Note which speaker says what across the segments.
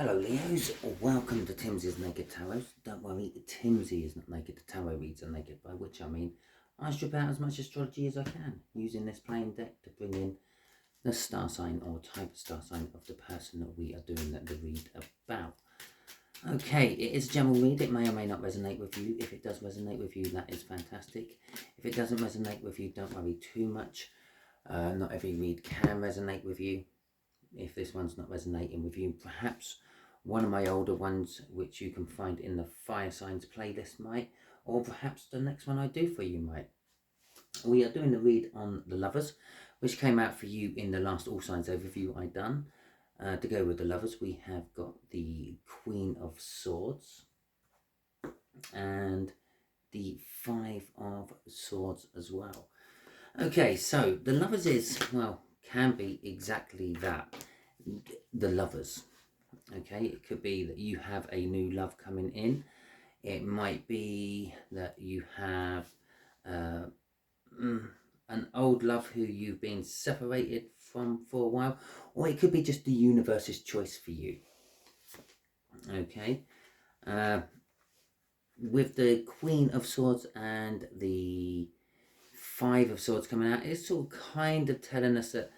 Speaker 1: Hello Leos, welcome to Timsy's Naked Tarot. Don't worry, Timsy is not naked, the tarot reads are naked, by which I mean I strip out as much astrology as I can, using this plain deck to bring in the star sign or type of star sign of the person that we are doing the read about. Okay, it is a general read, it may or may not resonate with you. If it does resonate with you, that is fantastic. If it doesn't resonate with you, don't worry too much. Not every read can resonate with you. If this one's not resonating with you, perhaps one of my older ones, which you can find in the Fire Signs playlist, might, or perhaps the next one I do for you might. We are doing the read on the Lovers, which came out for you in the last All Signs overview I done. To go with the Lovers, we have got the Queen of Swords and the Five of Swords as well. Okay, so the Lovers is, well, can be exactly that, the Lovers. Okay, it could be that you have a new love coming in. It might be that you have an old love who you've been separated from for a while, or it could be just the universe's choice for you. Okay, with the Queen of Swords and the Five of Swords coming out, it's sort of kind of telling us that,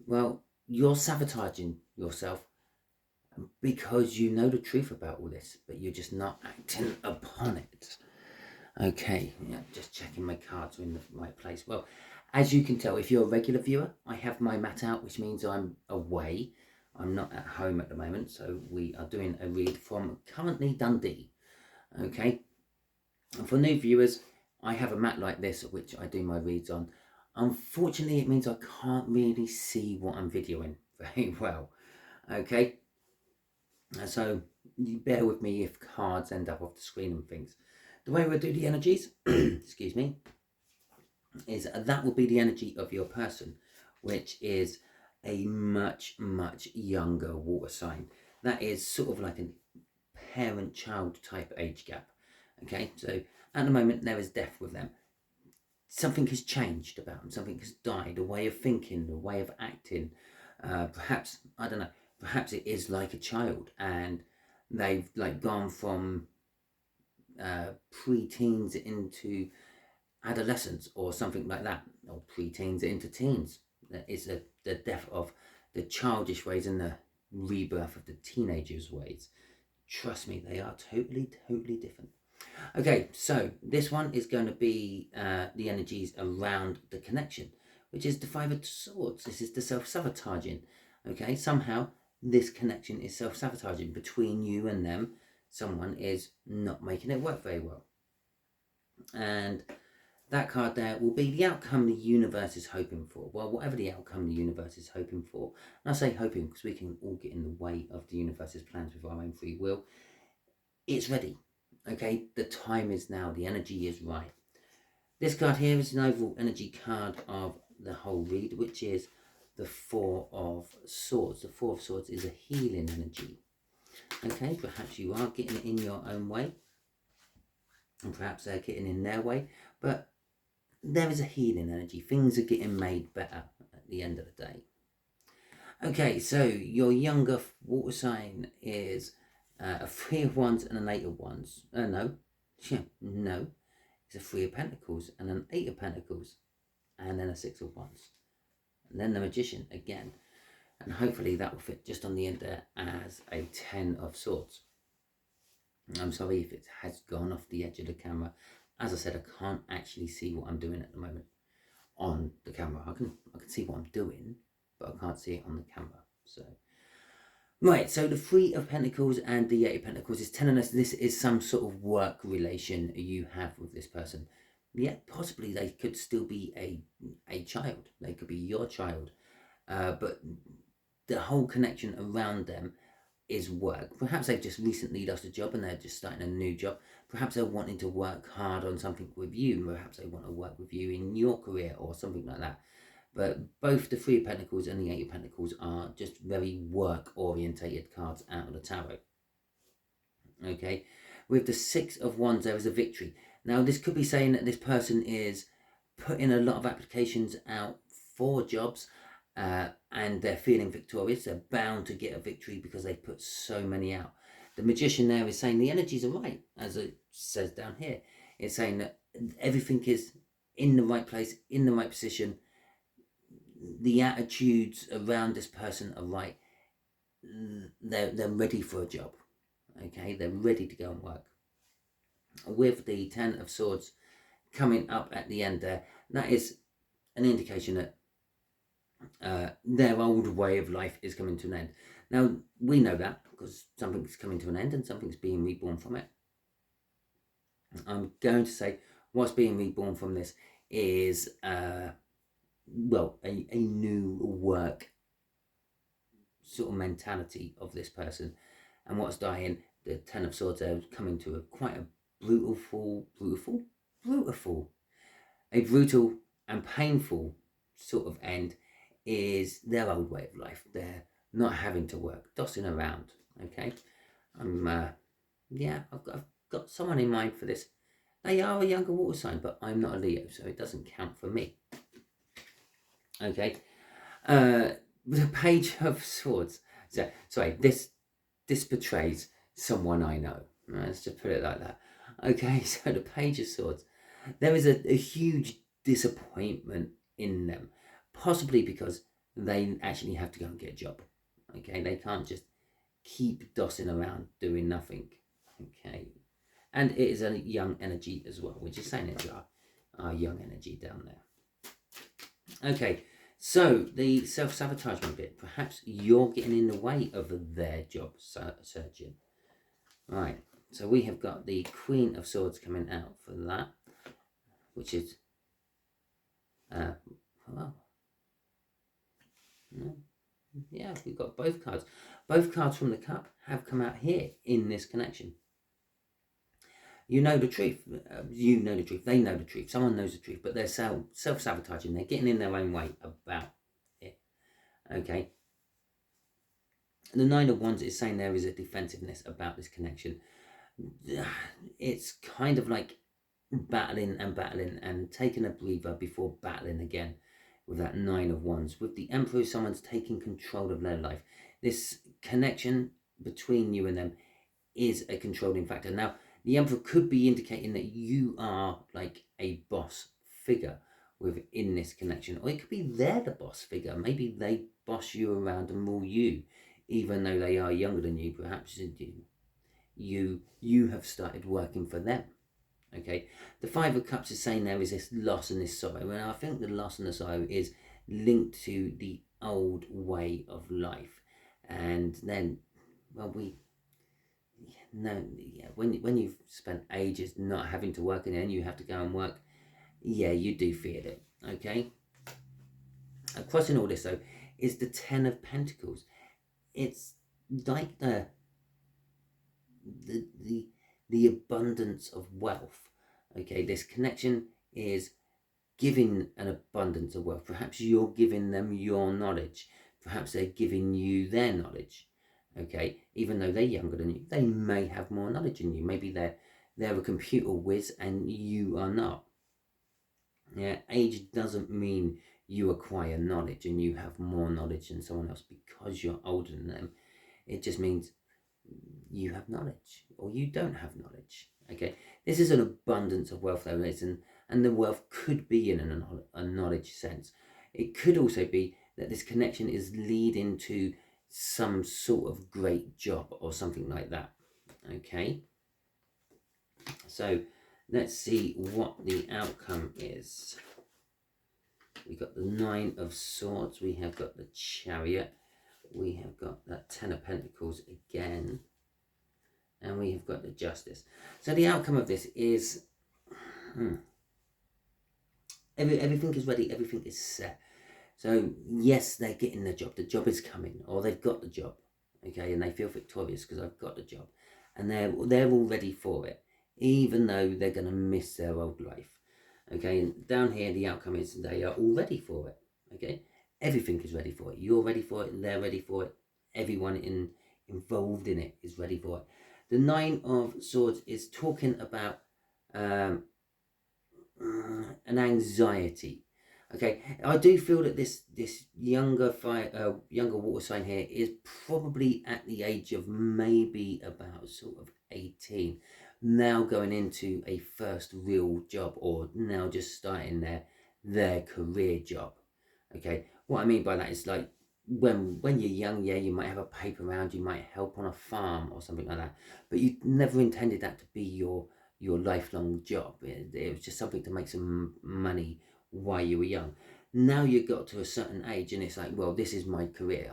Speaker 1: well, you're sabotaging yourself because you know the truth about all this, but you're just not acting upon it. Okay, yeah, just checking my cards are in the right place. Well, as you can tell, if you're a regular viewer, I have my mat out, which means I'm away. I'm not at home at the moment, so we are doing a read from currently Dundee. Okay, and for new viewers, I have a mat like this, which I do my reads on. Unfortunately, it means I can't really see what I'm videoing very well. Okay, so you bear with me if cards end up off the screen and things. The way we'll do the energies, excuse me, is that will be the energy of your person, which is a much younger water sign. That is sort of like a parent-child type age gap. Okay, so at the moment there is death with them. Something has changed about them. Something has died. A way of thinking, a way of acting. Perhaps, I don't know, perhaps it is like a child and they've like gone from pre-teens into adolescence or something like that, or pre-teens into teens. That is the death of the childish ways and the rebirth of the teenagers' ways. Trust me, they are totally different. Okay, so this one is going to be the energies around the connection, which is the Five of Swords. This is the self-sabotaging. Okay, somehow this connection is self-sabotaging between you and them. Someone is not making it work very well. And that card there will be the outcome the universe is hoping for. Well, whatever the outcome the universe is hoping for. And I say hoping because we can all get in the way of the universe's plans with our own free will. It's ready. Okay, the time is now. The energy is right. This card here is an overall energy card of the whole read, which is the Four of Swords. The Four of Swords is a healing energy. Okay, perhaps you are getting it in your own way, and perhaps they're getting in their way, but there is a healing energy. Things are getting made better at the end of the day. Okay, so your younger water sign is a Three of Wands and an Eight of Wands. No. It's a Three of Pentacles and an Eight of Pentacles, and then a Six of Wands, and then the Magician again. And hopefully that will fit just on the end there as a Ten of Swords. I'm sorry if it has gone off the edge of the camera. As I said, I can't actually see what I'm doing at the moment on the camera. I can see what I'm doing, but I can't see it on the camera. So, right, so the Three of Pentacles and the Eight of Pentacles is telling us this is some sort of work relation you have with this person. Yet possibly they could still be a child. They could be your child. But the whole connection around them is work. Perhaps they've just recently lost a job and they're just starting a new job. Perhaps they're wanting to work hard on something with you. Perhaps they want to work with you in your career or something like that. But both the Three of Pentacles and the Eight of Pentacles are just very work-orientated cards out of the tarot. Okay, with the Six of Wands, there is a victory. Now, this could be saying that this person is putting a lot of applications out for jobs and they're feeling victorious. They're bound to get a victory because they've put so many out. The Magician there is saying the energies are right, as it says down here. It's saying that everything is in the right place, in the right position. The attitudes around this person are right. They're ready for a job. Okay, they're ready to go and work. With the Ten of Swords coming up at the end there, that is an indication that their old way of life is coming to an end. Now, we know that because something's coming to an end and something's being reborn from it. I'm going to say what's being reborn from this is, well, a new work sort of mentality of this person. And what's dying, the Ten of Swords are coming to quite a brutal and painful sort of end, is their old way of life. They're not having to work, dossing around. Okay, yeah, I've got someone in mind for this. They are a younger water sign, but I'm not a Leo, so it doesn't count for me. Okay, the Page of Swords. So, sorry, this portrays someone I know. Let's just put it like that. Okay, so the Page of Swords. There is a huge disappointment in them, possibly because they actually have to go and get a job. Okay, they can't just keep dossing around doing nothing. Okay, and it is a young energy as well, which is saying it's our young energy down there. Okay, so the self-sabotagement bit. Perhaps you're getting in the way of their job searching. Right, so we have got the Queen of Swords coming out for that, which is well, no, yeah, we've got both cards. Both cards from the cup have come out here in this connection. You know the truth. You know the truth. They know the truth. Someone knows the truth, but they're self-sabotaging. They're getting in their own way about it. Okay. The Nine of Wands is saying there is a defensiveness about this connection. It's kind of like battling and taking a breather before battling again with that Nine of Wands. With the Emperor, someone's taking control of their life. This connection between you and them is a controlling factor. Now, the Emperor could be indicating that you are like a boss figure within this connection, or it could be they're the boss figure. Maybe they boss you around and rule you, even though they are younger than you. Perhaps you have started working for them. Okay, the Five of Cups is saying there is this loss and this sorrow, and I think the loss and the sorrow is linked to the old way of life. And then, well, when you've spent ages not having to work and then you have to go and work, yeah, you do feel it. Okay, crossing all this though is the Ten of Pentacles. It's like the abundance of wealth. Okay, this connection is giving an abundance of wealth. Perhaps you're giving them your knowledge. Perhaps they're giving you their knowledge. Okay, even though they're younger than you, they may have more knowledge than you. Maybe they're a computer whiz and you are not. Yeah, age doesn't mean you acquire knowledge and you have more knowledge than someone else because you're older than them. It just means you have knowledge or you don't have knowledge. Okay, this is an abundance of wealth though, and the wealth could be in a knowledge sense. It could also be that this connection is leading to some sort of great job or something like that. Okay, so let's see what the outcome is. We got the Nine of Swords, we have got the Chariot, we have got that Ten of Pentacles again, and we have got the Justice. So the outcome of this is everything is ready, everything is set. So yes, they're getting the job is coming, or they've got the job, okay, and they feel victorious because I've got the job, and they're all ready for it, even though they're going to miss their old life. Okay, and down here the outcome is they are all ready for it. Okay, everything is ready for it. You're ready for it, they're ready for it. Everyone involved in it is ready for it. The Nine of Swords is talking about an anxiety. Okay, I do feel that this younger younger water sign here is probably at the age of maybe about sort of 18, now going into a first real job, or now just starting their career job. Okay, what I mean by that is like when you're young, yeah, you might have a paper round, you might help on a farm or something like that, but you never intended that to be your lifelong job. It was just something to make some money while you were young. Now you got to a certain age, and it's like, well, this is my career.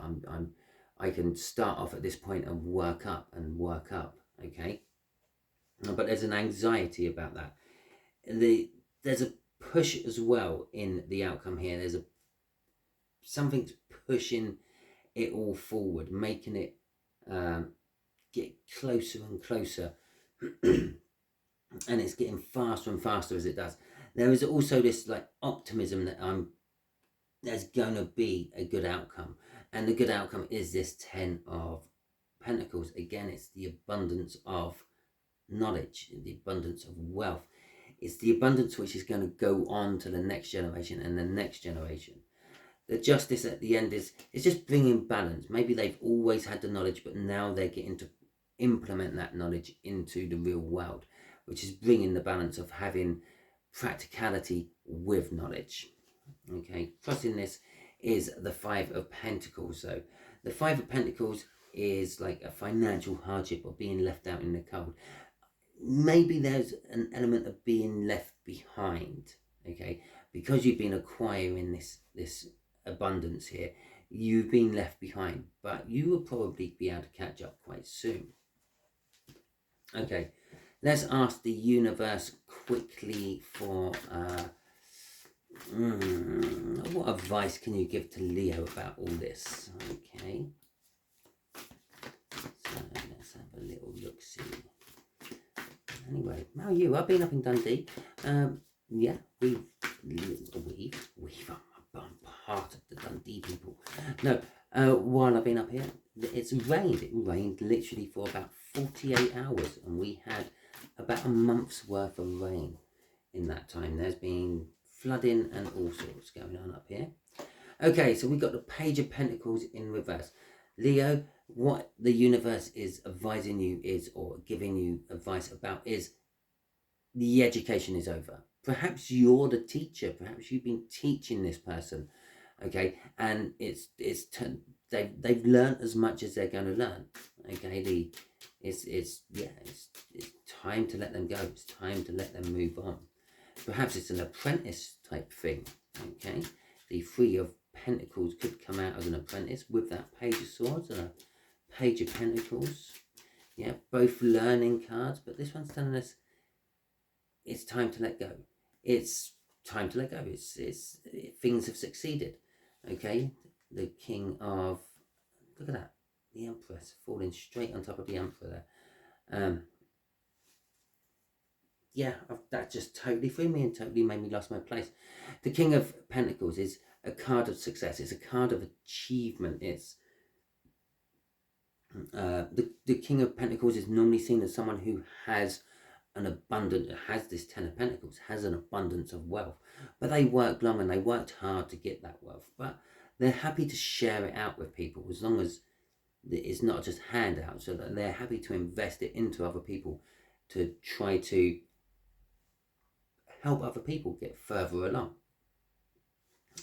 Speaker 1: I can start off at this point and work up and work up. Okay, but there's an anxiety about that. There's a push as well in the outcome here. There's a something's pushing it all forward, making it get closer and closer, and it's getting faster and faster as it does. There is also this like optimism that there's going to be a good outcome, and the good outcome is this 10 of Pentacles. Again, it's the abundance of knowledge, the abundance of wealth. It's the abundance which is going to go on to the next generation and the next generation. The justice at the end is just bringing balance. Maybe they've always had the knowledge, but now they're getting to implement that knowledge into the real world, which is bringing the balance of having practicality with knowledge. Okay, crossing this is the 5 of Pentacles. So the 5 of Pentacles is like a financial hardship or being left out in the cold. Maybe there's an element of being left behind. Okay, because you've been acquiring this abundance here, you've been left behind, but you will probably be able to catch up quite soon. Okay, let's ask the universe quickly for what advice can you give to Leo about all this? Okay, so let's have a little look see. Anyway, how are you? I've been up in Dundee. Yeah, I'm part of the Dundee people. No, while I've been up here, it's rained. It rained literally for about 48 hours, and we had about a month's worth of rain in that time. There's been flooding and all sorts going on up here. Okay, so we got the Page of Pentacles in reverse. Leo, what the universe is advising you is, or giving you advice about, is the education is over. Perhaps you're the teacher. Perhaps you've been teaching this person, okay, and they've learned as much as they're going to learn. Okay, it's time to let them go. It's time to let them move on. Perhaps it's an apprentice type thing. Okay, the 3 of Pentacles could come out as an apprentice with that Page of Swords and a Page of Pentacles. Yeah, both learning cards, but this one's telling us it's time to let go. It's time to let go. Things have succeeded. Okay, the King of, look at that, the Empress falling straight on top of the Emperor there. Yeah, that just totally threw me and totally made me lost my place. The King of Pentacles is a card of success. It's a card of achievement. It's the King of Pentacles is normally seen as someone who has has this 10 of Pentacles, has an abundance of wealth, but they worked long and they worked hard to get that wealth, but they're happy to share it out with people as long as it's not just handouts, so that they're happy to invest it into other people to try to help other people get further along.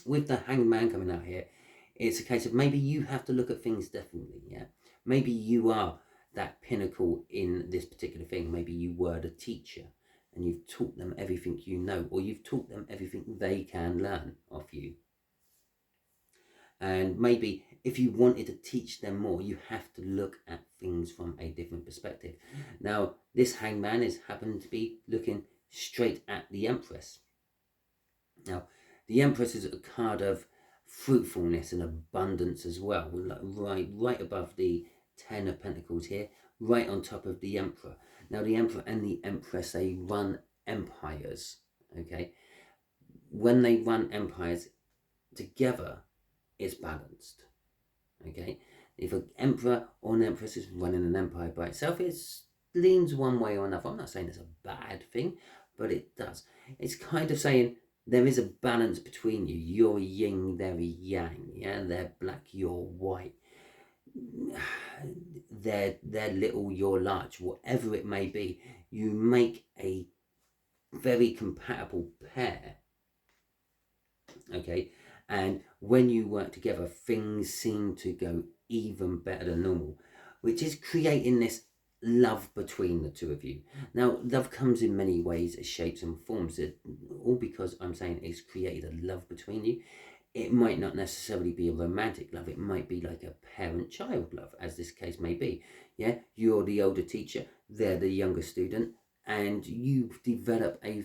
Speaker 1: With the Hanged Man coming out here, it's a case of maybe you have to look at things differently. Yeah, maybe you are that pinnacle in this particular thing. Maybe you were the teacher and you've taught them everything you know, or you've taught them everything they can learn off you. And maybe if you wanted to teach them more, you have to look at things from a different perspective. Now, this Hanged Man is happened to be looking straight at the Empress. Now, the Empress is a card of fruitfulness and abundance as well, right above the 10 of Pentacles here, right on top of the Emperor. Now, the Emperor and the Empress, they run empires, okay? When they run empires together, it's balanced, okay? If an Emperor or an Empress is running an empire by itself, it leans one way or another. I'm not saying it's a bad thing, but it does. It's kind of saying, there is a balance between you. You're yin, they're yang, yeah? They're black, you're white. They're little, you're large. Whatever it may be, you make a very compatible pair, okay? And when you work together, things seem to go even better than normal, which is creating this love between the two of you. Now, love comes in many ways, shapes and forms, all because I'm saying it's created a love between you. It might not necessarily be a romantic love. It might be like a parent-child love, as this case may be. Yeah, you're the older teacher, they're the younger student, and you develop a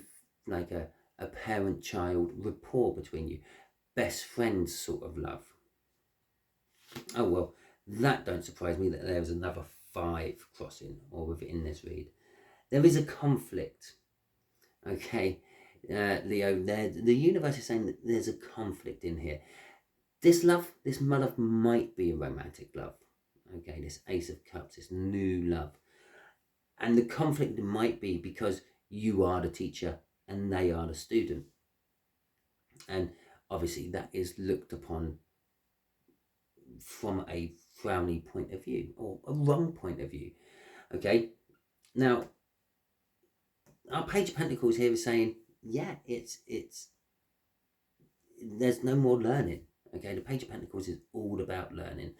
Speaker 1: parent-child rapport between you, best friends sort of love. Oh well, that don't surprise me that there's another 5 crossing or within this read. There is a conflict. Okay, Leo, the universe is saying that there's a conflict in here. This love might be a romantic love. Okay, this Ace of Cups, this new love. And the conflict might be because you are the teacher and they are the student. And obviously that is looked upon from a frowny point of view or a wrong point of view. Okay, now our Page of Pentacles here is saying, yeah, it's there's no more learning. Okay, the Page of Pentacles is all about learning.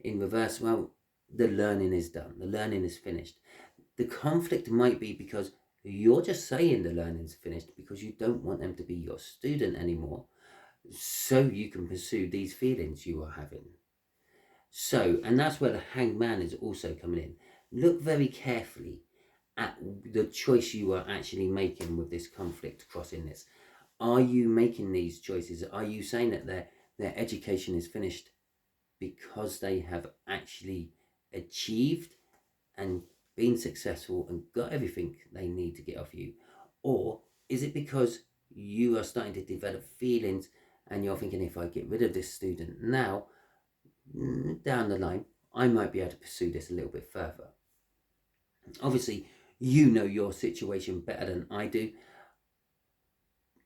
Speaker 1: In reverse, well, the learning is done. The learning is finished. The conflict might be because you're just saying the learning's finished because you don't want them to be your student anymore, so you can pursue these feelings you are having. So, and that's where the Hangman is also coming in. Look very carefully at the choice you are actually making with this conflict crossing this. Are you making these choices? Are you saying that their education is finished because they have actually achieved and been successful and got everything they need to get off you? Or is it because you are starting to develop feelings and you're thinking, if I get rid of this student now, down the line, I might be able to pursue this a little bit further? Obviously, you know your situation better than I do.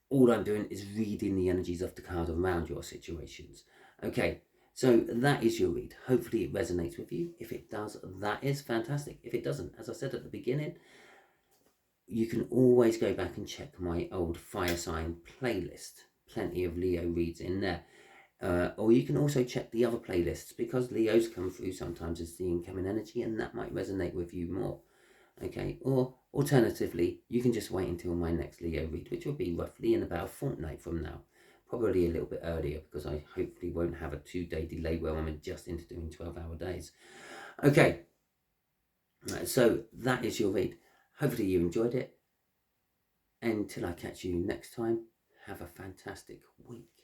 Speaker 1: All I'm doing is reading the energies of the cards around your situations. Okay, so that is your read. Hopefully it resonates with you. If it does, that is fantastic. If it doesn't, as I said at the beginning, you can always go back and check my old fire sign playlist. Plenty of Leo reads in there. Or you can also check the other playlists, because Leos come through sometimes as the incoming energy, and that might resonate with you more. Okay, or alternatively, you can just wait until my next Leo read, which will be roughly in about a fortnight from now. Probably a little bit earlier, because I hopefully won't have a 2-day delay where I'm adjusting to doing 12-hour days. Okay, so that is your read. Hopefully you enjoyed it. Until I catch you next time, have a fantastic week.